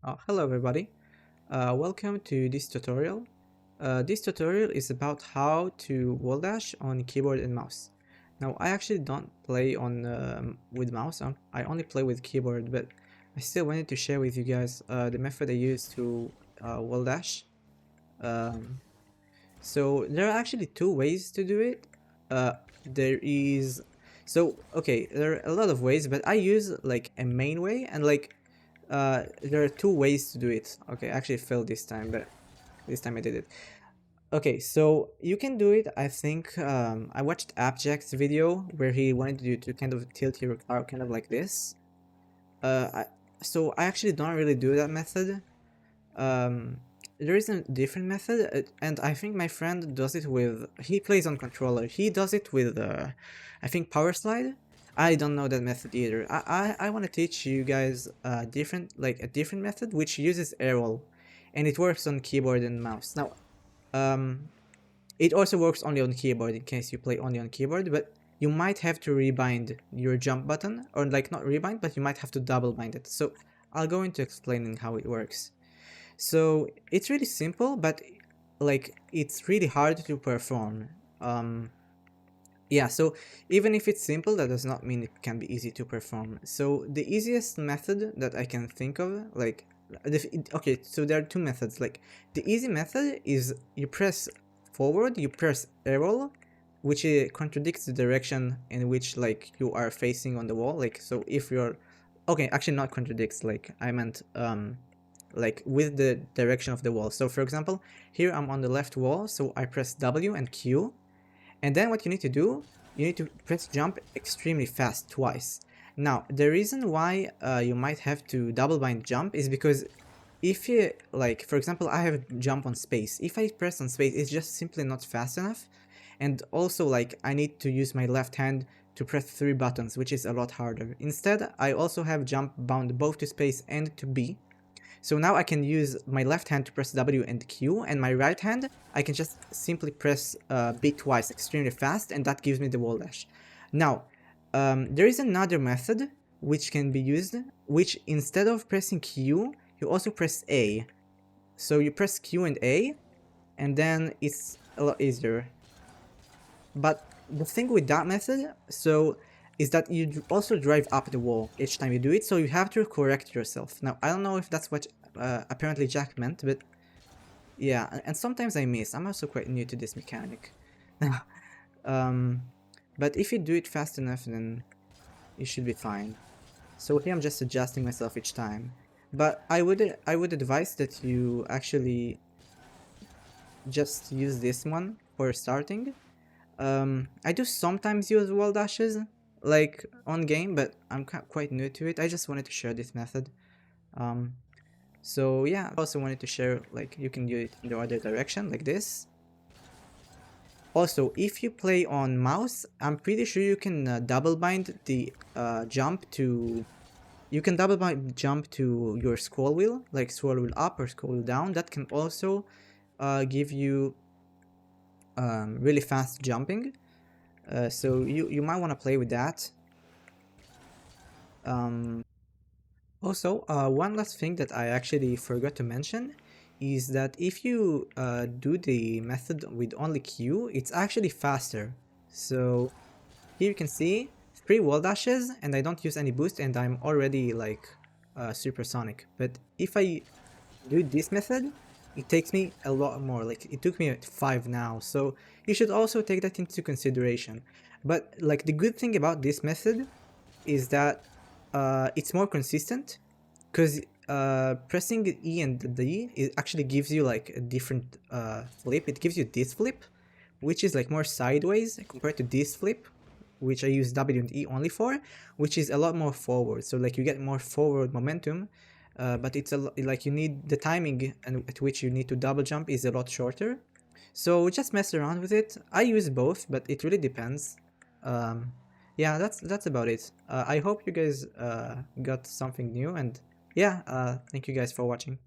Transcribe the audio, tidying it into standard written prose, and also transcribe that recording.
Hello everybody, welcome to this tutorial. This tutorial is about how to wall dash on keyboard and mouse. Now I actually don't play on with mouse, I only play with keyboard, but I still wanted to share with you guys the method I use to wall dash. Um, so there are actually two ways to do it. There is there are a lot of ways, but I use like a main way and there are two ways to do it. Okay, I actually failed this time, but this time I did it. Okay, so you can do it. I think I watched Abjack's video where he wanted you to kind of tilt your car kind of like this. Uh, I, so I actually don't really do that method. Um, there is a different method, and I think my friend does it with. He plays on controller. He does it with, I think, power slide. I don't know that method either. I want to teach you guys a different method which uses air roll, and it works on keyboard and mouse. Now, um, it also works only on keyboard in case you play only on keyboard, but you might have to rebind your jump button, or like not rebind, but you might have to double bind it. So I'll go into explaining how it works. So it's really simple, but it's really hard to perform. Yeah, so even if it's simple, that does not mean it can be easy to perform. So the easiest method that I can think of, okay, so there are two methods. Like the easy method is you press forward, you press arrow, which contradicts the direction in which like you are facing on the wall. Like so, if you're okay, actually not contradicts. Like I meant like with the direction of the wall. So for example, here I'm on the left wall, so I press W and Q. And then what you need to do, you need to press jump extremely fast twice. Now, the reason why you might have to double bind jump is because if you, like, for example, I have jump on space. If I press on space, it's just simply not fast enough. And also, like, I need to use my left hand to press 3 buttons, which is a lot harder. Instead, I also have jump bound both to space and to B. So now I can use my left hand to press W and Q, and my right hand, I can just simply press B twice extremely fast, and that gives me the wall dash. Now, there is another method which can be used, which instead of pressing Q, you also press A. So you press Q and A, and then it's a lot easier. But the thing with that method, is that you also drive up the wall each time you do it, so you have to correct yourself. Now, I don't know if that's what apparently Jack meant, but yeah, and sometimes I miss. I'm also quite new to this mechanic. But if you do it fast enough, then you should be fine. So here I'm just adjusting myself each time. But I would advise that you actually just use this one for starting. I do sometimes use wall dashes, like on game, but I'm quite new to it. I just wanted to share this method. So yeah, I also wanted to share like you can do it in the other direction like this. Also, if you play on mouse, I'm pretty sure you can double bind the jump to. You can double bind jump to your scroll wheel, like scroll wheel up or scroll wheel down. That can also give you really fast jumping. So you might want to play with that. Also, one last thing that I actually forgot to mention is that if you do the method with only Q, it's actually faster. So here you can see 3 wall dashes and I don't use any boost and I'm already like supersonic. But if I do this method, it takes me a lot more. Like it took me 5 now. So you should also take that into consideration. But like the good thing about this method is that it's more consistent because pressing E and D it actually gives you like a different flip. It gives you this flip, which is like more sideways compared to this flip, which I use W and E only for, which is a lot more forward. So like you get more forward momentum, but it's like you need the timing and at which you need to double jump is a lot shorter. So just mess around with it. I use both, but it really depends. Yeah, that's about it. I hope you guys got something new, and yeah, thank you guys for watching.